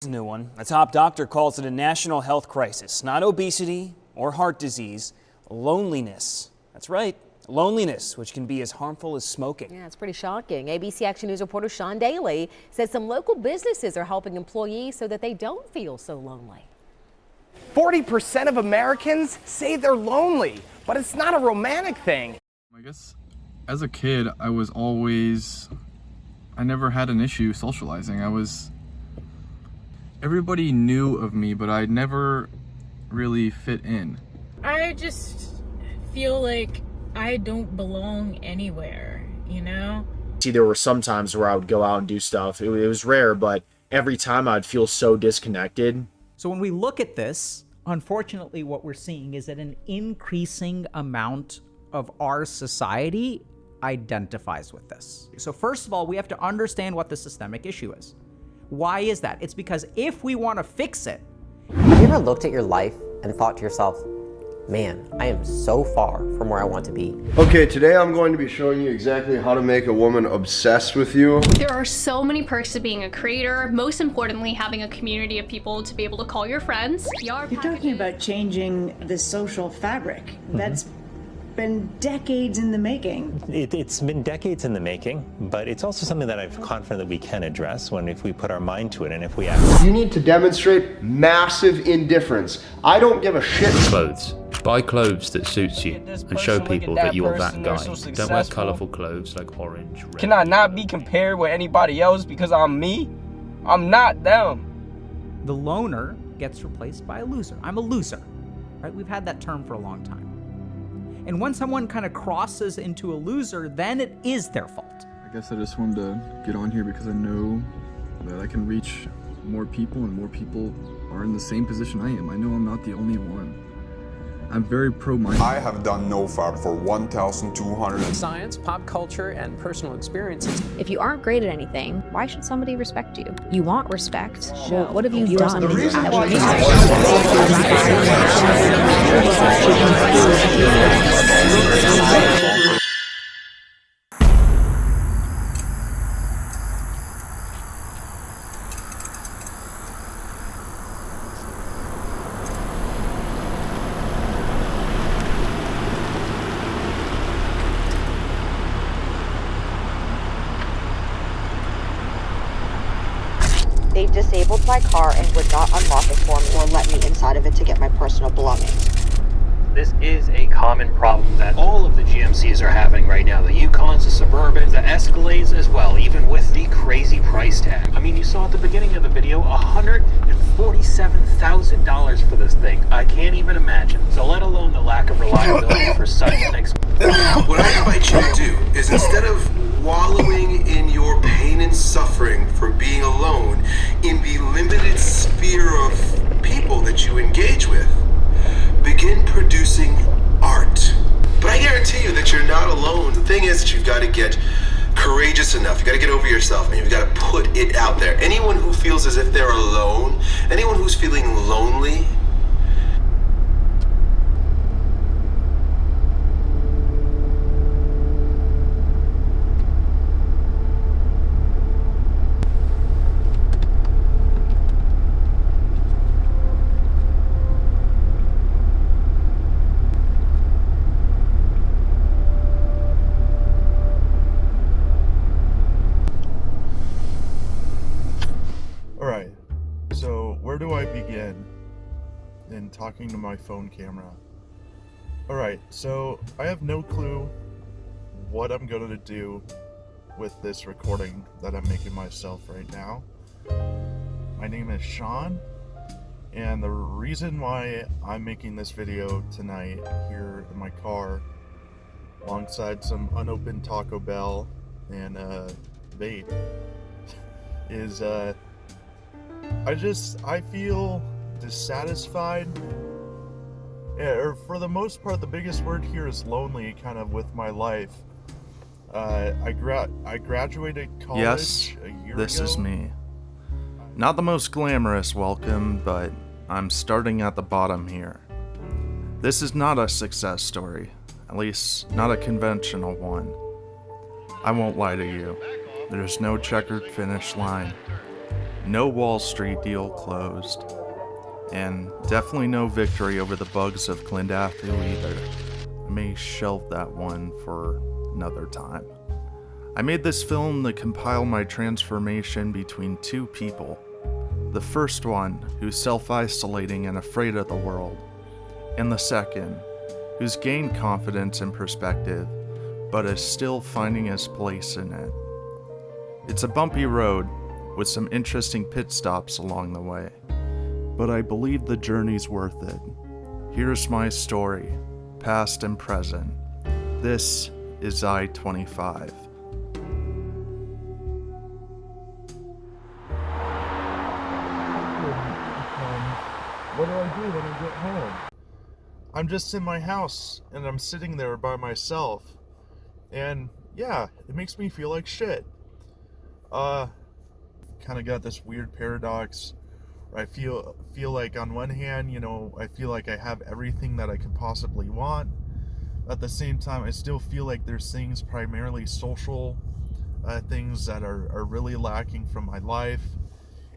New one. A top doctor calls it a national health crisis. Not obesity or heart disease, loneliness. That's right, loneliness, which can be as harmful as smoking. Yeah, it's pretty shocking. ABC Action News reporter Sean Daly says some local businesses are helping employees so that they don't feel so lonely. 40% of Americans say they're lonely, but it's not a romantic thing. I guess as a kid, I never had an issue socializing. Everybody knew of me, but I never really fit in. I just feel like I don't belong anywhere, you know? See, there were some times where I would go out and do stuff. It was rare, but every time I'd feel so disconnected. So when we look at this, unfortunately, what we're seeing is that an increasing amount of our society identifies with this. So first of all, we have to understand what the systemic issue is. Why is that? It's because if we want to fix it. Have you ever looked at your life and thought to yourself, man, I am so far from where I want to be? Okay, today I'm going to be showing you exactly how to make a woman obsessed with you. There are so many perks to being a creator, most importantly having a community of people to be able to call your friends. You're talking about changing the social fabric. That's been decades in the making. It's been decades in the making, but it's also something that I'm confident that we can address if we put our mind to it and if we act. You need to demonstrate massive indifference. I don't give a shit. Clothes. Buy clothes that suits you and show people that you're that guy. Don't wear colorful clothes like orange, red. Can I not be compared with anybody else because I'm me? I'm not them. The loner gets replaced by a loser. I'm a loser, right? We've had that term for a long time. And when someone kind of crosses into a loser, then it is their fault. I guess I just wanted to get on here because I know that I can reach more people and more people are in the same position I am. I know I'm not the only one. I'm very pro-minded. I have done NoFap for 1,200. Science, pop culture, and personal experiences. If you aren't great at anything, why should somebody respect you? You want respect. Well, what have you done? The reason why They disabled my car and would not unlock it for me or let me inside of it to get my personal belongings. This is a common problem that all of the GMCs are having right now. The Yukons, the Suburbans, the Escalades as well, even with the crazy price tag. I mean, you saw at the beginning of the video, $147,000 for this thing. I can't even imagine. So let alone the lack of reliability for such an What I invite you to do is instead of wallowing in your pain and suffering for being alone in the limited sphere of people that you engage with, begin producing art. But I guarantee you that you're not alone. The thing is that you've got to get courageous enough. You've got to get over yourself and you've got to put it out there. Anyone who feels as if they're alone, anyone who's feeling lonely, So where do I begin in talking to my phone camera? Alright, so I have no clue what I'm going to do with this recording that I'm making myself right now. My name is Sean, and the reason why I'm making this video tonight here in my car alongside some unopened Taco Bell and vape is I feel dissatisfied, or for the most part the biggest word here is lonely, kind of, with my life. I graduated college a year ago. This is me. Not the most glamorous welcome, but I'm starting at the bottom here. This is not a success story, at least not a conventional one. I won't lie to you, there's no checkered finish line. No Wall Street deal closed. And definitely no victory over the bugs of Glendathil either. I may shelve that one for another time. I made this film to compile my transformation between two people. The first one, who's self-isolating and afraid of the world, and the second, who's gained confidence and perspective, but is still finding his place in it. It's a bumpy road, with some interesting pit stops along the way, but I believe the journey's worth it. Here's my story, past and present. This is I-25. What do I do when I get home? I'm just in my house, and I'm sitting there by myself. And yeah, it makes me feel like shit. Kind of got this weird paradox where I feel like on one hand, you know, I feel like I have everything that I could possibly want. At the same time, I still feel like there's things, primarily social things, that are really lacking from my life.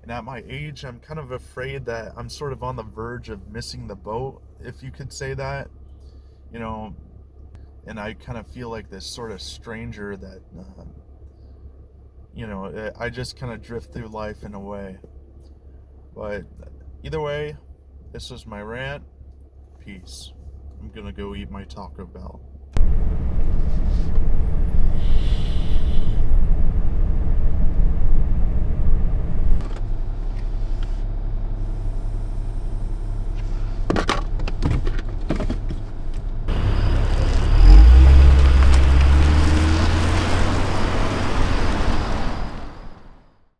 And at my age, I'm kind of afraid that I'm sort of on the verge of missing the boat, if you could say that. You know, and I kind of feel like this sort of stranger that, you know, I just kind of drift through life in a way. But either way, this was my rant. Peace. I'm gonna go eat my Taco Bell.